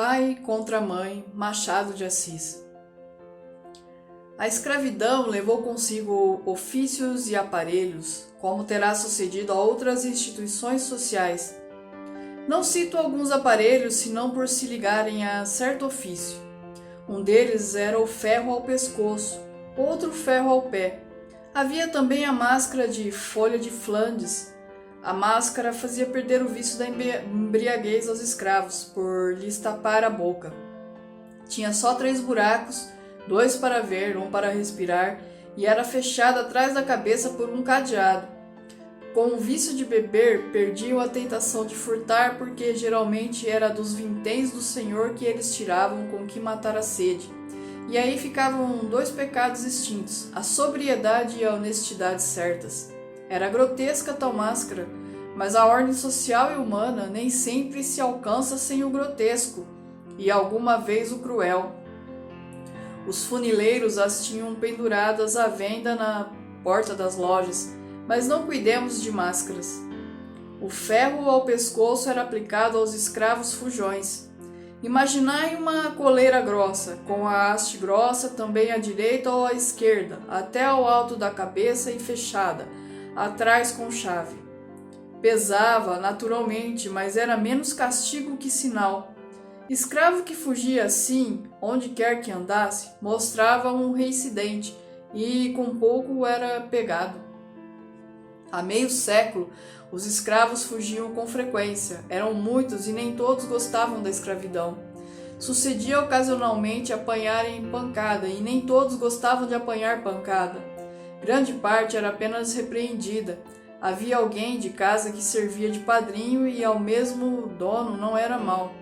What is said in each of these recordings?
Pai contra a mãe, Machado de Assis. A escravidão levou consigo ofícios e aparelhos, como terá sucedido a outras instituições sociais. Não cito alguns aparelhos senão por se ligarem a certo ofício. Um deles era o ferro ao pescoço, outro ferro ao pé. Havia também a máscara de folha de Flandes. A máscara fazia perder o vício da embriaguez aos escravos, por lhes tapar a boca. Tinha só 3 buracos, 2 para ver, 1 para respirar, e era fechada atrás da cabeça por um cadeado. Com o vício de beber, perdiam a tentação de furtar, porque geralmente era dos vinténs do Senhor que eles tiravam com que matar a sede. E aí ficavam 2 pecados extintos, a sobriedade e a honestidade certas. Era grotesca tal máscara, mas a ordem social e humana nem sempre se alcança sem o grotesco, e alguma vez o cruel. Os funileiros as tinham penduradas à venda na porta das lojas, mas não cuidemos de máscaras. O ferro ao pescoço era aplicado aos escravos fujões. Imaginai uma coleira grossa, com a haste grossa também à direita ou à esquerda, até ao alto da cabeça e fechada, atrás com chave. Pesava, naturalmente, mas era menos castigo que sinal. Escravo que fugia assim, onde quer que andasse, mostrava um reincidente e com pouco era pegado. Há meio século, os escravos fugiam com frequência, eram muitos e nem todos gostavam da escravidão. Sucedia ocasionalmente apanharem pancada e nem todos gostavam de apanhar pancada. Grande parte era apenas repreendida. Havia alguém de casa que servia de padrinho e ao mesmo dono não era mau.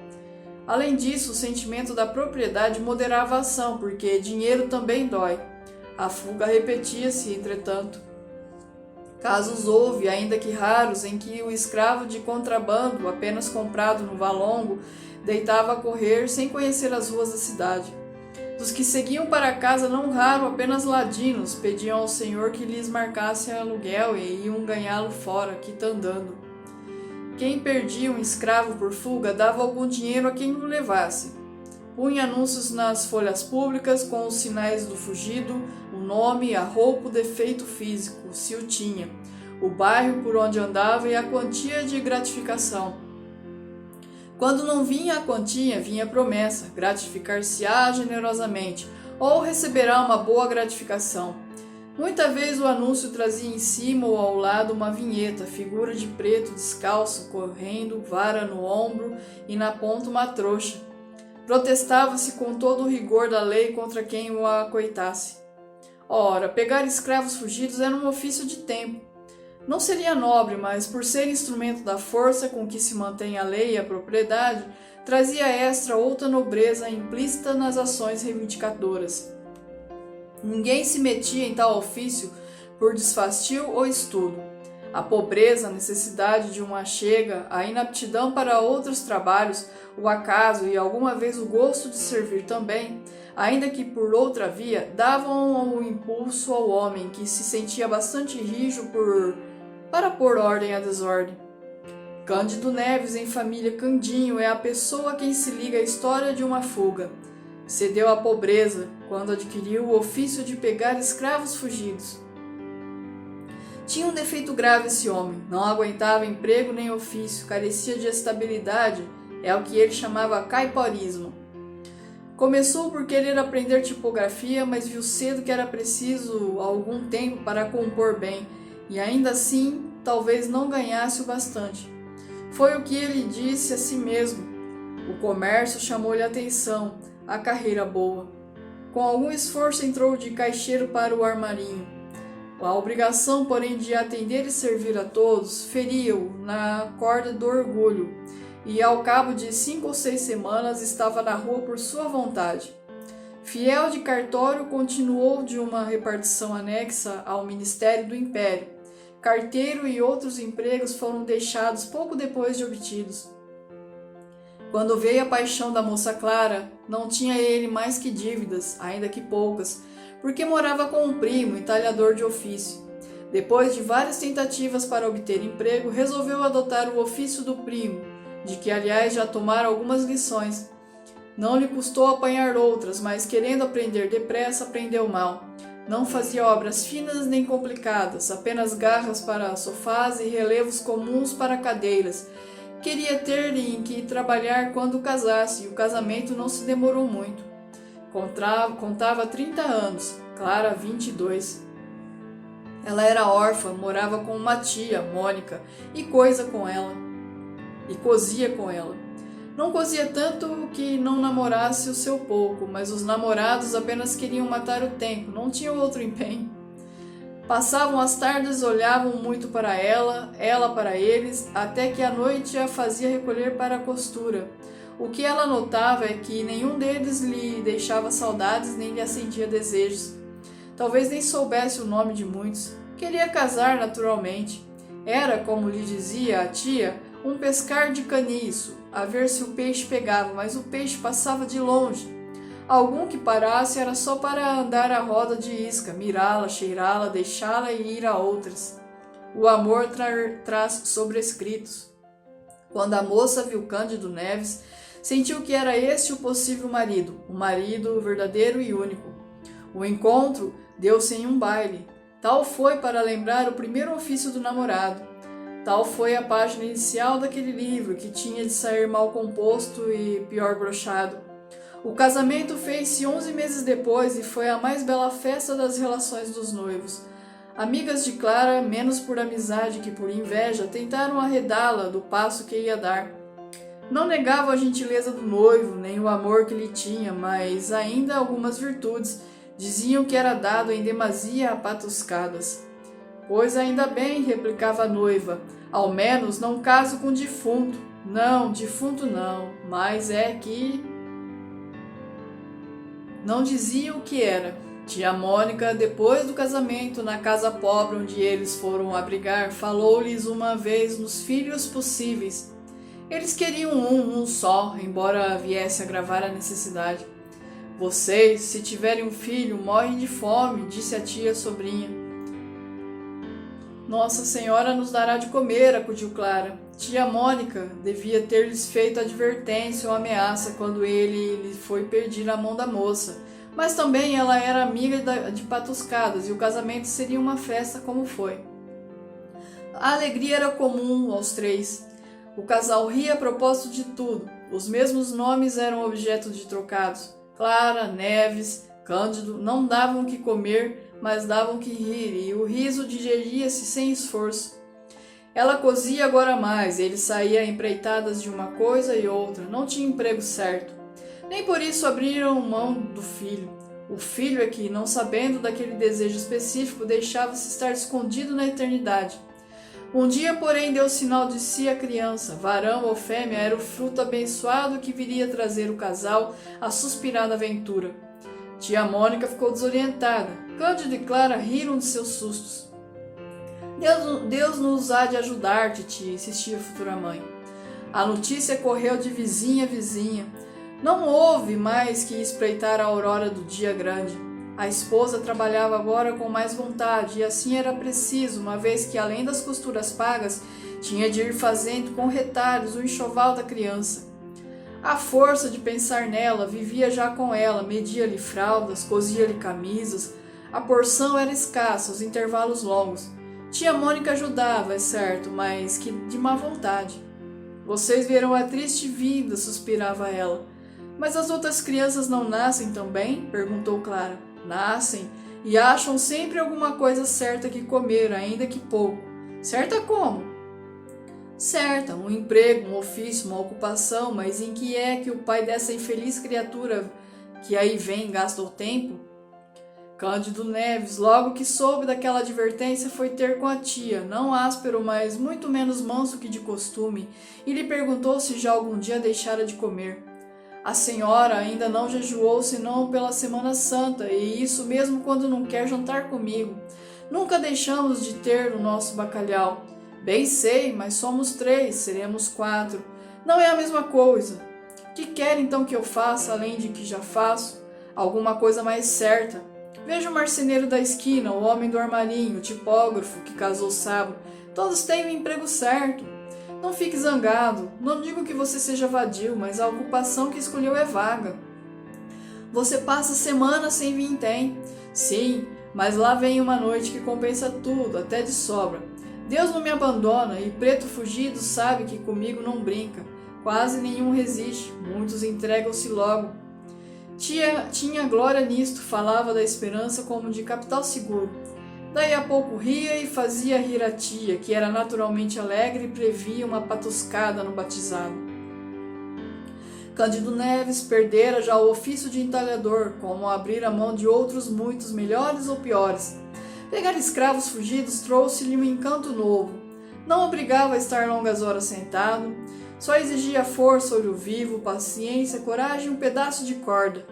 Além disso, o sentimento da propriedade moderava a ação, porque dinheiro também dói. A fuga repetia-se, entretanto. Casos houve, ainda que raros, em que o escravo de contrabando, apenas comprado no valongo, deitava a correr sem conhecer as ruas da cidade. Dos que seguiam para casa, não raro, apenas ladinos, pediam ao senhor que lhes marcasse aluguel e iam ganhá-lo fora, quitandando. Quem perdia um escravo por fuga dava algum dinheiro a quem o levasse. Punha anúncios nas folhas públicas com os sinais do fugido, o nome, a roupa, o defeito físico, se o tinha, o bairro por onde andava e a quantia de gratificação. Quando não vinha a quantia, vinha a promessa, gratificar-se-á generosamente, ou receberá uma boa gratificação. Muita vez o anúncio trazia em cima ou ao lado uma vinheta, figura de preto descalço, correndo, vara no ombro e na ponta uma trouxa. Protestava-se com todo o rigor da lei contra quem o acoitasse. Ora, pegar escravos fugidos era um ofício de tempo. Não seria nobre, mas por ser instrumento da força com que se mantém a lei e a propriedade, trazia extra outra nobreza implícita nas ações reivindicadoras. Ninguém se metia em tal ofício por desfastio ou estudo. A pobreza, a necessidade de uma chega, a inaptidão para outros trabalhos, o acaso e alguma vez o gosto de servir também, ainda que por outra via, davam um impulso ao homem que se sentia bastante rijo para pôr ordem à desordem. Cândido Neves, em família Candinho, é a pessoa a quem se liga a história de uma fuga. Cedeu à pobreza quando adquiriu o ofício de pegar escravos fugidos. Tinha um defeito grave esse homem, não aguentava emprego nem ofício, carecia de estabilidade, é o que ele chamava caiporismo. Começou por querer aprender tipografia, mas viu cedo que era preciso algum tempo para compor bem, e ainda assim talvez não ganhasse o bastante. Foi o que ele disse a si mesmo. O comércio chamou-lhe a atenção, a carreira boa. Com algum esforço entrou de caixeiro para o armarinho. A obrigação, porém, de atender e servir a todos, feria-o na corda do orgulho, e ao cabo de 5 ou 6 semanas estava na rua por sua vontade. Fiel de cartório, continuou de uma repartição anexa ao Ministério do Império. Carteiro e outros empregos foram deixados pouco depois de obtidos. Quando veio a paixão da moça Clara, não tinha ele mais que dívidas, ainda que poucas, porque morava com um primo, entalhador de ofício. Depois de várias tentativas para obter emprego, resolveu adotar o ofício do primo, de que aliás já tomara algumas lições. Não lhe custou apanhar outras, mas querendo aprender depressa, aprendeu mal. Não fazia obras finas nem complicadas, apenas garras para sofás e relevos comuns para cadeiras. Queria ter em que trabalhar quando casasse, e o casamento não se demorou muito. Contava 30 anos, Clara 22. Ela era órfã, morava com uma tia, Mônica, e cozia com ela. Não cozia tanto que não namorasse o seu pouco, mas os namorados apenas queriam matar o tempo, não tinham outro empenho. Passavam as tardes, olhavam muito para ela para eles, até que a noite a fazia recolher para a costura. O que ela notava é que nenhum deles lhe deixava saudades nem lhe acendia desejos. Talvez nem soubesse o nome de muitos. Queria casar naturalmente. Era, como lhe dizia a tia, um pescar de caniço, a ver se o peixe pegava, mas o peixe passava de longe. Algum que parasse era só para andar à roda de isca, mirá-la, cheirá-la, deixá-la e ir a outras. O amor traz sobrescritos. Quando a moça viu Cândido Neves, sentiu que era este o possível marido, o marido verdadeiro e único. O encontro deu-se em um baile. Tal foi para lembrar o primeiro ofício do namorado. Tal foi a página inicial daquele livro, que tinha de sair mal composto e pior brochado. O casamento fez-se 11 meses depois e foi a mais bela festa das relações dos noivos. Amigas de Clara, menos por amizade que por inveja, tentaram arredá-la do passo que ia dar. Não negavam a gentileza do noivo, nem o amor que lhe tinha, mas ainda algumas virtudes. Diziam que era dado em demasia a patuscadas. Pois ainda bem, replicava a noiva, ao menos não caso com defunto. Não, defunto não, mas é que... Não dizia o que era. Tia Mônica, depois do casamento, na casa pobre onde eles foram abrigar, falou-lhes uma vez nos filhos possíveis. Eles queriam um só, embora viesse a agravar a necessidade. Vocês, se tiverem um filho, morrem de fome, disse a tia sobrinha. Nossa Senhora nos dará de comer, acudiu Clara. Tia Mônica devia ter-lhes feito advertência ou ameaça quando ele lhe foi pedir a mão da moça. Mas também ela era amiga de patuscadas e o casamento seria uma festa como foi. A alegria era comum aos três. O casal ria a propósito de tudo. Os mesmos nomes eram objeto de trocados. Clara, Neves, Cândido não davam o que comer, mas davam o que rir, e o riso digeria-se sem esforço. Ela cozia agora mais, ele saía a empreitadas de uma coisa e outra, não tinha emprego certo. Nem por isso abriram mão do filho. O filho é que, não sabendo daquele desejo específico, deixava-se estar escondido na eternidade. Um dia, porém, deu sinal de si a criança. Varão ou fêmea era o fruto abençoado que viria trazer o casal a suspirar na aventura. Tia Mônica ficou desorientada. Cândido e Clara riram de seus sustos. Deus nos há de ajudar, titia, insistia a futura mãe. A notícia correu de vizinha a vizinha. Não houve mais que espreitar a aurora do dia grande. A esposa trabalhava agora com mais vontade, e assim era preciso, uma vez que, além das costuras pagas, tinha de ir fazendo com retalhos o enxoval da criança. À força de pensar nela, vivia já com ela, media-lhe fraldas, cosia-lhe camisas. A porção era escassa, os intervalos longos. Tia Mônica ajudava, é certo, mas que de má vontade. Vocês verão a triste vida, suspirava ela. Mas as outras crianças não nascem também? Perguntou Clara. Nascem e acham sempre alguma coisa certa que comer, ainda que pouco. Certa como? Certa, um emprego, um ofício, uma ocupação, mas em que é que o pai dessa infeliz criatura que aí vem gasta o tempo? Cândido Neves, logo que soube daquela advertência, foi ter com a tia, não áspero, mas muito menos manso que de costume, e lhe perguntou se já algum dia deixara de comer. A senhora ainda não jejuou senão pela Semana Santa, e isso mesmo quando não quer jantar comigo. Nunca deixamos de ter o nosso bacalhau. Bem sei, mas somos 3, seremos 4. Não é a mesma coisa. Que quer então que eu faça, além de que já faço? Alguma coisa mais certa. Veja o marceneiro da esquina, o homem do armarinho, o tipógrafo que casou sábado. Todos têm o emprego certo. Não fique zangado. Não digo que você seja vadio, mas a ocupação que escolheu é vaga. Você passa semanas sem vintém. Sim, mas lá vem uma noite que compensa tudo, até de sobra. Deus não me abandona e Preto Fugido sabe que comigo não brinca. Quase nenhum resiste, muitos entregam-se logo. Tinha glória nisto, falava da esperança como de capital seguro. Daí a pouco ria e fazia rir a tia, que era naturalmente alegre e previa uma patuscada no batizado. Cândido Neves perdera já o ofício de entalhador, como abrir a mão de outros muitos melhores ou piores. Pegar escravos fugidos trouxe-lhe um encanto novo. Não obrigava a estar longas horas sentado, só exigia força, olho vivo, paciência, coragem e um pedaço de corda.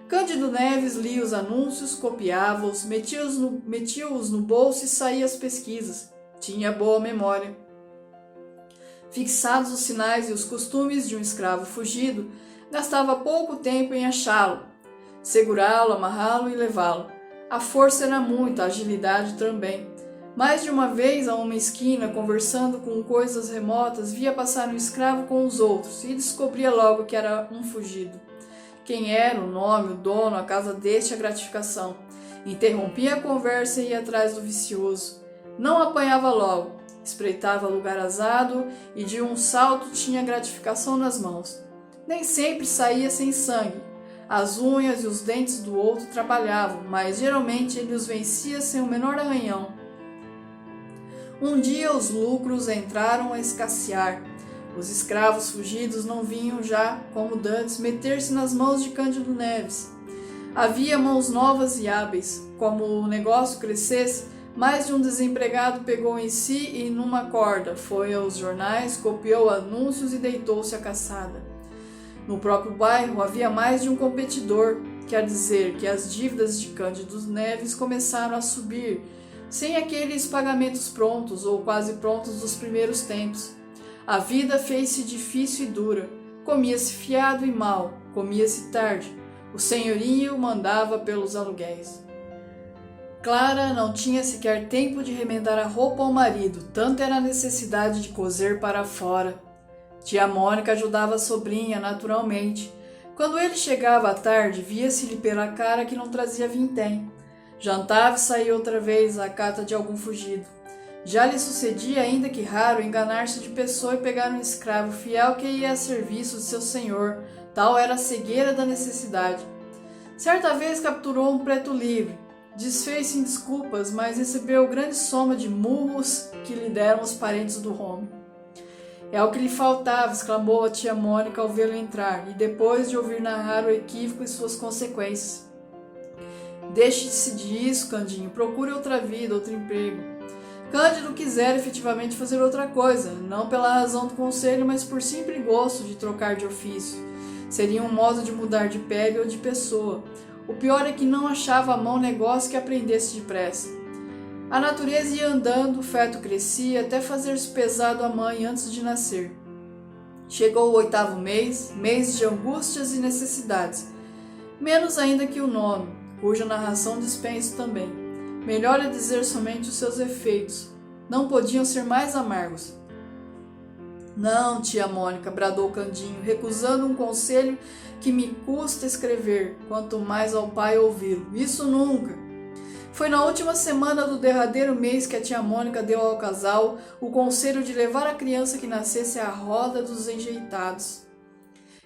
Cândido Neves lia os anúncios, copiava-os, metia-os no bolso e saía às pesquisas. Tinha boa memória. Fixados os sinais e os costumes de um escravo fugido, gastava pouco tempo em achá-lo, segurá-lo, amarrá-lo e levá-lo. A força era muita, a agilidade também. Mais de uma vez, a uma esquina, conversando com coisas remotas, via passar um escravo com os outros e descobria logo que era um fugido. Quem era, o nome, o dono, a casa deste, a gratificação. Interrompia a conversa e ia atrás do vicioso. Não apanhava logo, espreitava lugar azado e de um salto tinha gratificação nas mãos. Nem sempre saía sem sangue. As unhas e os dentes do outro trabalhavam, mas geralmente ele os vencia sem o menor arranhão. Um dia os lucros entraram a escassear. Os escravos fugidos não vinham já, como dantes, meter-se nas mãos de Cândido Neves. Havia mãos novas e hábeis. Como o negócio crescesse, mais de um desempregado pegou em si e numa corda, foi aos jornais, copiou anúncios e deitou-se à caçada. No próprio bairro havia mais de um competidor, quer dizer que as dívidas de Cândido Neves começaram a subir, sem aqueles pagamentos prontos ou quase prontos dos primeiros tempos. A vida fez-se difícil e dura, comia-se fiado e mal, comia-se tarde. O senhorio mandava pelos aluguéis. Clara não tinha sequer tempo de remendar a roupa ao marido, tanta era a necessidade de coser para fora. Tia Mônica ajudava a sobrinha, naturalmente. Quando ele chegava à tarde, via-se-lhe pela cara que não trazia vintém. Jantava e saía outra vez à cata de algum fugido. Já lhe sucedia, ainda que raro, enganar-se de pessoa e pegar um escravo fiel que ia a serviço de seu senhor. Tal era a cegueira da necessidade. Certa vez capturou um preto livre. Desfez-se em desculpas, mas recebeu grande soma de murros que lhe deram os parentes do homem. É o que lhe faltava, exclamou a tia Mônica ao vê-lo entrar, e depois de ouvir narrar o equívoco e suas consequências. Deixe-se disso, Candinho, procure outra vida, outro emprego. Cândido quisera efetivamente fazer outra coisa, não pela razão do conselho, mas por simples gosto de trocar de ofício. Seria um modo de mudar de pele ou de pessoa. O pior é que não achava à mão negócio que aprendesse depressa. A natureza ia andando, o feto crescia, até fazer-se pesado à mãe antes de nascer. Chegou o 8º mês, mês de angústias e necessidades, menos ainda que o 9º, cuja narração dispenso também. Melhor é dizer somente os seus efeitos. Não podiam ser mais amargos. Não, tia Mônica, bradou Candinho, recusando um conselho que me custa escrever, quanto mais ao pai ouvi-lo. Isso nunca! Foi na última semana do derradeiro mês que a tia Mônica deu ao casal o conselho de levar a criança que nascesse à roda dos enjeitados.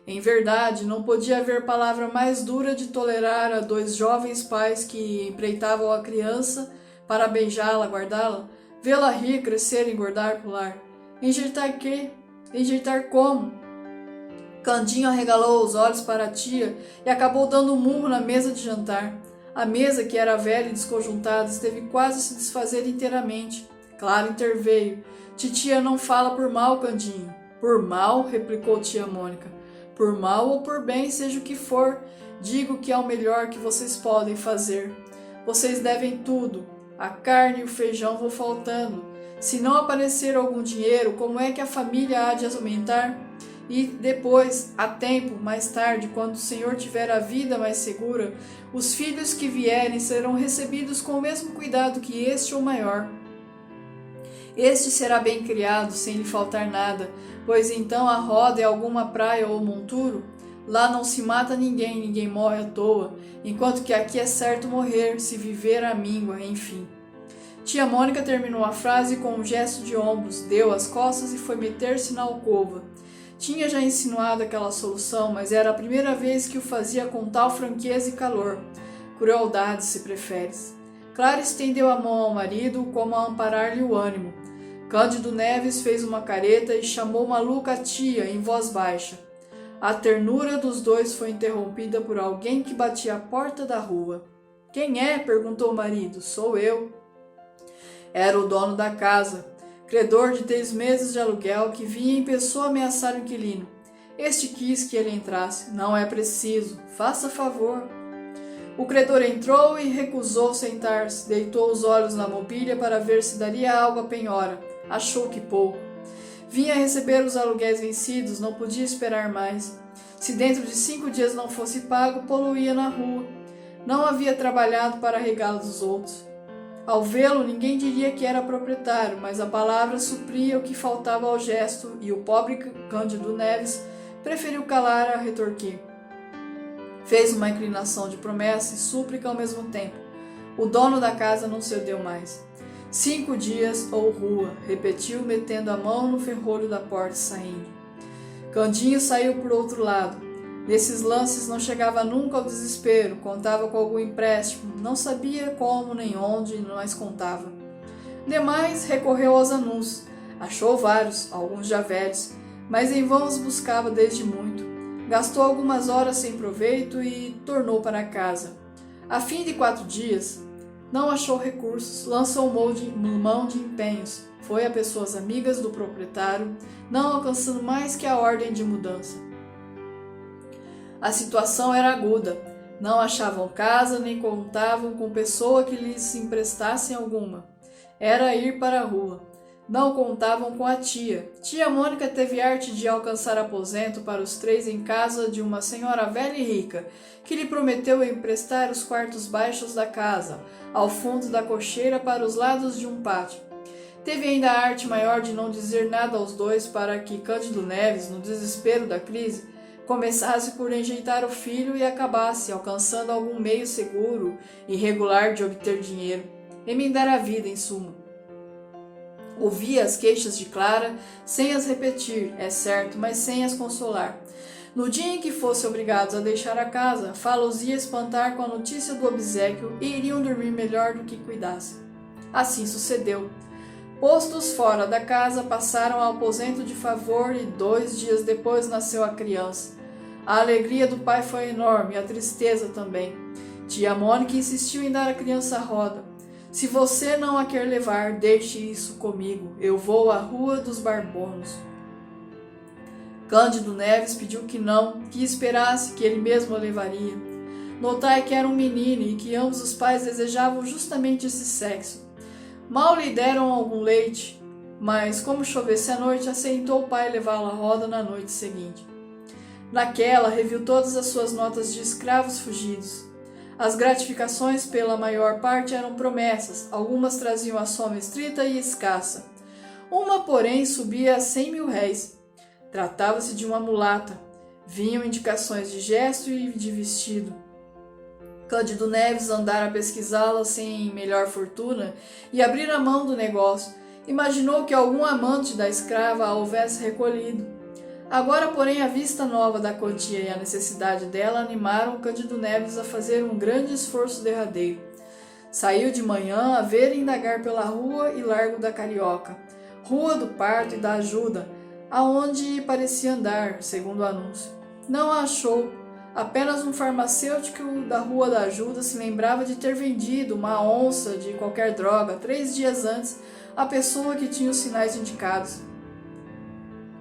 Em verdade, não podia haver palavra mais dura de tolerar a 2 jovens pais que empreitavam a criança para beijá-la, guardá-la, vê-la rir, crescer, engordar, pular. Enjeitar quê? Enjeitar como? Candinho arregalou os olhos para a tia e acabou dando um murro na mesa de jantar. A mesa, que era velha e desconjuntada, esteve quase a se desfazer inteiramente. Clara interveio. Titia não fala por mal, Candinho. Por mal? Replicou tia Mônica. Por mal ou por bem, seja o que for, digo que é o melhor que vocês podem fazer. Vocês devem tudo. A carne e o feijão vão faltando. Se não aparecer algum dinheiro, como é que a família há de aumentar? E depois, a tempo, mais tarde, quando o Senhor tiver a vida mais segura, os filhos que vierem serão recebidos com o mesmo cuidado que este ou maior. Este será bem criado, sem lhe faltar nada, pois então a roda é alguma praia ou monturo. Lá não se mata ninguém, ninguém morre à toa, enquanto que aqui é certo morrer, se viver a míngua, enfim. Tia Mônica terminou a frase com um gesto de ombros, deu as costas e foi meter-se na alcova. Tinha já insinuado aquela solução, mas era a primeira vez que o fazia com tal franqueza e calor. Crueldade, se preferes. Clara estendeu a mão ao marido, como a amparar-lhe o ânimo. Cândido Neves fez uma careta e chamou maluca a tia, em voz baixa. A ternura dos dois foi interrompida por alguém que batia à porta da rua. — Quem é? — perguntou o marido. — Sou eu. Era o dono da casa, credor de 3 meses de aluguel, que vinha em pessoa ameaçar o inquilino. Este quis que ele entrasse. — Não é preciso. Faça favor. O credor entrou e recusou sentar-se. Deitou os olhos na mobília para ver se daria algo à penhora. Achou que pouco. Vinha receber os aluguéis vencidos, não podia esperar mais. Se dentro de 5 dias não fosse pago, poluía na rua. Não havia trabalhado para regalo dos outros. Ao vê-lo, ninguém diria que era proprietário, mas a palavra supria o que faltava ao gesto, e o pobre Cândido Neves preferiu calar a retorquir. Fez uma inclinação de promessa e súplica ao mesmo tempo. O dono da casa não cedeu mais. 5 dias ou rua, repetiu, metendo a mão no ferrolho da porta e saindo. Candinho saiu por outro lado. Nesses lances não chegava nunca ao desespero, contava com algum empréstimo, não sabia como nem onde, mas contava. Demais, recorreu aos anúncios. Achou vários, alguns já velhos, mas em vão os buscava desde muito. Gastou algumas horas sem proveito e tornou para casa. A fim de 4 dias, não achou recursos, lançou mão de empenhos, foi a pessoas amigas do proprietário, não alcançando mais que a ordem de mudança. A situação era aguda, não achavam casa nem contavam com pessoa que lhes emprestassem alguma. Era ir para a rua. Não contavam com a tia. Tia Mônica teve arte de alcançar aposento para os 3 em casa de uma senhora velha e rica, que lhe prometeu emprestar os quartos baixos da casa, ao fundo da cocheira para os lados de um pátio. Teve ainda a arte maior de não dizer nada aos dois para que Cândido Neves, no desespero da crise, começasse por enjeitar o filho e acabasse alcançando algum meio seguro e regular de obter dinheiro, emendar a vida em suma. Ouvia as queixas de Clara, sem as repetir, é certo, mas sem as consolar. No dia em que fossem obrigados a deixar a casa, Fá-los ia espantar com a notícia do obséquio e iriam dormir melhor do que cuidassem. Assim sucedeu. Postos fora da casa, passaram ao aposento de favor e 2 dias depois nasceu a criança. A alegria do pai foi enorme, a tristeza também. Tia Mônica insistiu em dar à criança a roda. Se você não a quer levar, deixe isso comigo. Eu vou à Rua dos Barbonos. Cândido Neves pediu que não, que esperasse, que ele mesmo a levaria. Notai que era um menino e que ambos os pais desejavam justamente esse sexo. Mal lhe deram algum leite, mas como chovesse à noite, aceitou o pai levá-lo à roda na noite seguinte. Naquela, reviu todas as suas notas de escravos fugidos. As gratificações, pela maior parte, eram promessas, algumas traziam a soma estrita e escassa. Uma, porém, subia a 100.000 réis. Tratava-se de uma mulata. Vinham indicações de gesto e de vestido. Cândido Neves andara a pesquisá-la sem melhor fortuna e abrir a mão do negócio. Imaginou que algum amante da escrava a houvesse recolhido. Agora, porém, a vista nova da quantia e a necessidade dela animaram Cândido Neves a fazer um grande esforço derradeiro. Saiu de manhã a ver e indagar pela rua e largo da Carioca, Rua do Parto e da Ajuda, aonde parecia andar, segundo o anúncio. Não a achou. Apenas um farmacêutico da Rua da Ajuda se lembrava de ter vendido uma onça de qualquer droga 3 dias antes à pessoa que tinha os sinais indicados.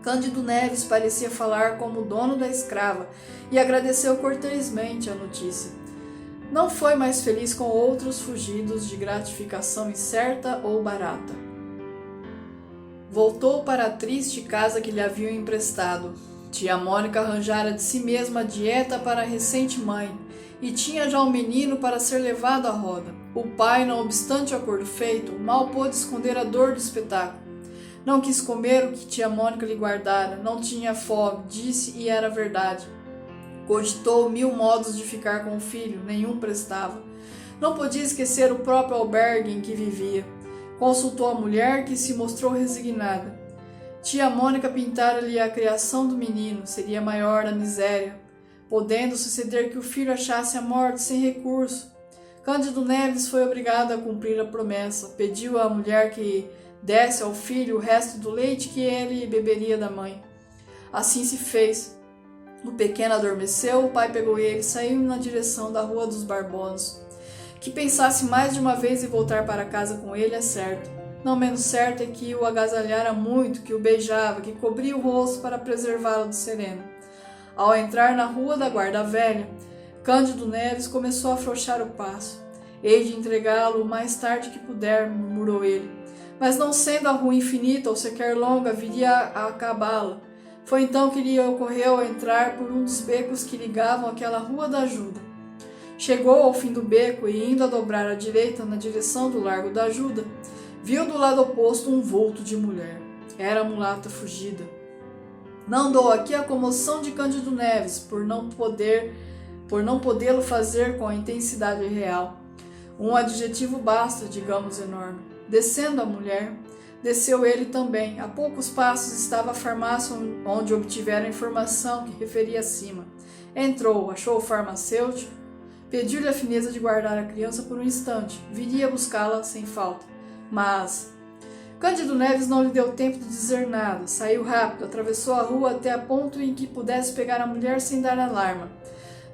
Cândido Neves parecia falar como o dono da escrava e agradeceu cortesmente a notícia. Não foi mais feliz com outros fugidos de gratificação incerta ou barata. Voltou para a triste casa que lhe haviam emprestado. Tia Mônica arranjara de si mesma a dieta para a recente mãe e tinha já um menino para ser levado à roda. O pai, não obstante o acordo feito, mal pôde esconder a dor do espetáculo. Não quis comer o que tia Mônica lhe guardara, não tinha fome, disse e era verdade. Cogitou 1000 modos de ficar com o filho, nenhum prestava. Não podia esquecer o próprio albergue em que vivia. Consultou a mulher, que se mostrou resignada. Tia Mônica pintara-lhe a criação do menino, seria maior a miséria, podendo suceder que o filho achasse a morte sem recurso. Cândido Neves foi obrigado a cumprir a promessa. Pediu à mulher que desse ao filho o resto do leite que ele beberia da mãe. Assim se fez. O pequeno adormeceu, o pai pegou ele e saiu na direção da Rua dos Barbosos. Que pensasse mais de uma vez em voltar para casa com ele é certo. Não menos certo é que o agasalhara muito, que o beijava, que cobria o rosto para preservá-lo do sereno. Ao entrar na Rua da Guarda Velha, Cândido Neves começou a afrouxar o passo. Hei de entregá-lo o mais tarde que puder, murmurou ele. Mas não sendo a rua infinita ou sequer longa, viria a acabá-la. Foi então que lhe ocorreu entrar por um dos becos que ligavam aquela Rua da Ajuda. Chegou ao fim do beco e, indo a dobrar à direita na direção do Largo da Ajuda, viu do lado oposto um vulto de mulher. Era a mulata fugida. Não dou aqui a comoção de Cândido Neves por não podê-lo fazer com a intensidade real. Um adjetivo basta, digamos, enorme. Descendo a mulher, desceu ele também. A poucos passos estava a farmácia onde obtivera a informação que referi acima. Entrou, achou o farmacêutico, pediu-lhe a fineza de guardar a criança por um instante. Viria buscá-la sem falta. Mas Cândido Neves não lhe deu tempo de dizer nada. Saiu rápido, atravessou a rua até a ponto em que pudesse pegar a mulher sem dar alarma.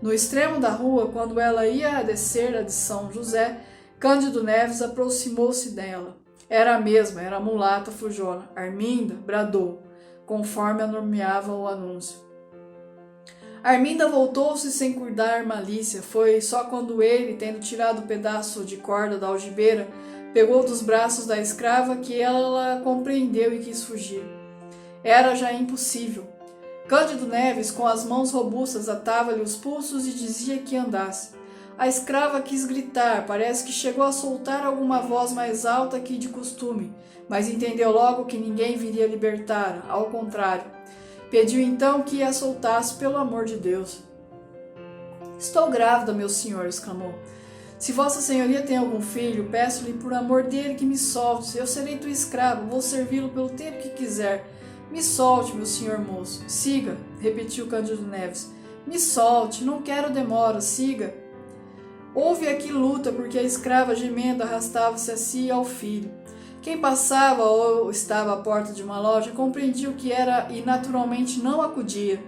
No extremo da rua, quando ela ia descer a de São José, Cândido Neves aproximou-se dela. Era a mesma, era a mulata fujona. Arminda bradou, conforme a nomeava o anúncio. Arminda voltou-se sem cuidar malícia. Foi só quando ele, tendo tirado o pedaço de corda da algibeira, pegou dos braços da escrava que ela compreendeu e quis fugir. Era já impossível. Cândido Neves, com as mãos robustas, atava-lhe os pulsos e dizia que andasse. A escrava quis gritar, parece que chegou a soltar alguma voz mais alta que de costume, mas entendeu logo que ninguém viria libertar, ao contrário. Pediu então que a soltasse pelo amor de Deus. Estou grávida, meu senhor, exclamou. Se vossa senhoria tem algum filho, peço-lhe por amor dele que me solte. Eu serei tua escrava, vou servi-lo pelo tempo que quiser. Me solte, meu senhor moço. Siga, repetiu Cândido Neves. Me solte, não quero demora, siga. Houve aqui luta, porque a escrava gemendo arrastava-se a si e ao filho. Quem passava ou estava à porta de uma loja compreendia o que era e naturalmente não acudia.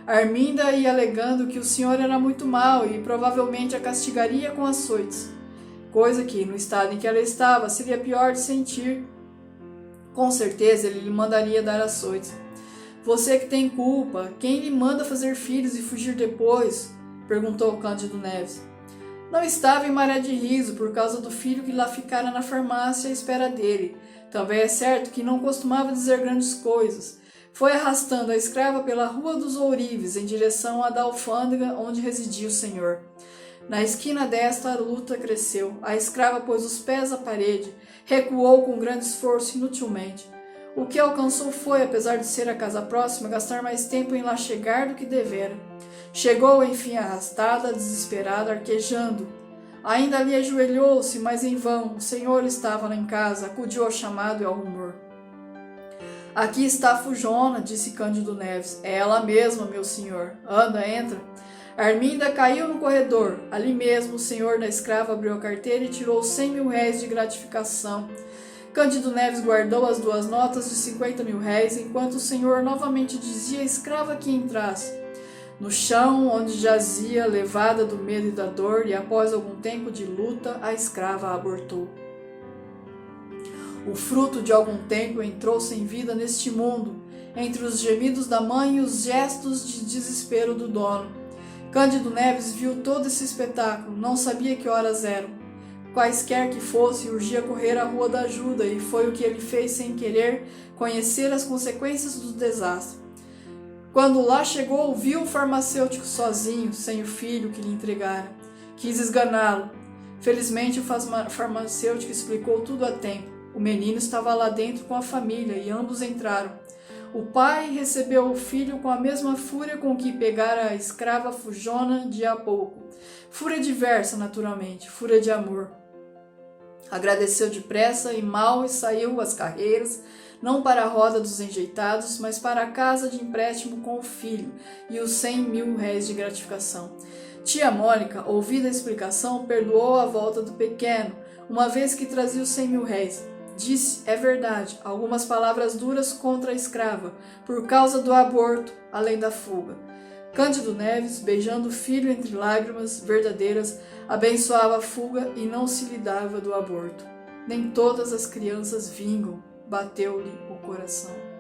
Arminda ia alegando que o senhor era muito mau e provavelmente a castigaria com açoites, coisa que, no estado em que ela estava, seria pior de sentir. Com certeza ele lhe mandaria dar açoites. Você que tem culpa, quem lhe manda fazer filhos e fugir depois? Perguntou Cândido Neves. Não estava em maré de riso por causa do filho que lá ficara na farmácia à espera dele. Também é certo que não costumava dizer grandes coisas. Foi arrastando a escrava pela Rua dos Ourives, em direção à da alfândega onde residia o senhor. Na esquina desta, a luta cresceu. A escrava pôs os pés à parede, recuou com grande esforço inutilmente. O que alcançou foi, apesar de ser a casa próxima, gastar mais tempo em lá chegar do que devera. Chegou, enfim, arrastada, desesperada, arquejando. Ainda ali ajoelhou-se, mas em vão. O senhor estava lá em casa, acudiu ao chamado e ao rumor. Aqui está a fujona, disse Cândido Neves. É ela mesma, meu senhor. Anda, entra. Arminda caiu no corredor. Ali mesmo, o senhor da escrava abriu a carteira e tirou 100.000 réis de gratificação. Cândido Neves guardou as 2 notas de 50.000 réis, enquanto o senhor novamente dizia à escrava que entrasse. No chão, onde jazia, levada do medo e da dor, e após algum tempo de luta, a escrava abortou. O fruto de algum tempo entrou sem vida neste mundo, entre os gemidos da mãe e os gestos de desespero do dono. Cândido Neves viu todo esse espetáculo, não sabia que horas eram. Quaisquer que fosse, urgia correr à Rua da Ajuda, e foi o que ele fez sem querer conhecer as consequências do desastre. Quando lá chegou, viu o farmacêutico sozinho, sem o filho que lhe entregara. Quis esganá-lo. Felizmente, o farmacêutico explicou tudo a tempo. O menino estava lá dentro com a família e ambos entraram. O pai recebeu o filho com a mesma fúria com que pegara a escrava fujona de há pouco. Fúria diversa, naturalmente, fúria de amor. Agradeceu depressa e mal e saiu às carreiras, não para a roda dos enjeitados, mas para a casa de empréstimo com o filho e os 100.000 réis de gratificação. Tia Mônica, ouvida a explicação, perdoou a volta do pequeno, uma vez que trazia os 100.000 réis. Disse, é verdade, algumas palavras duras contra a escrava, por causa do aborto, além da fuga. Cândido Neves, beijando o filho entre lágrimas verdadeiras, abençoava a fuga e não se lidava do aborto. Nem todas as crianças vingam, bateu-lhe o coração.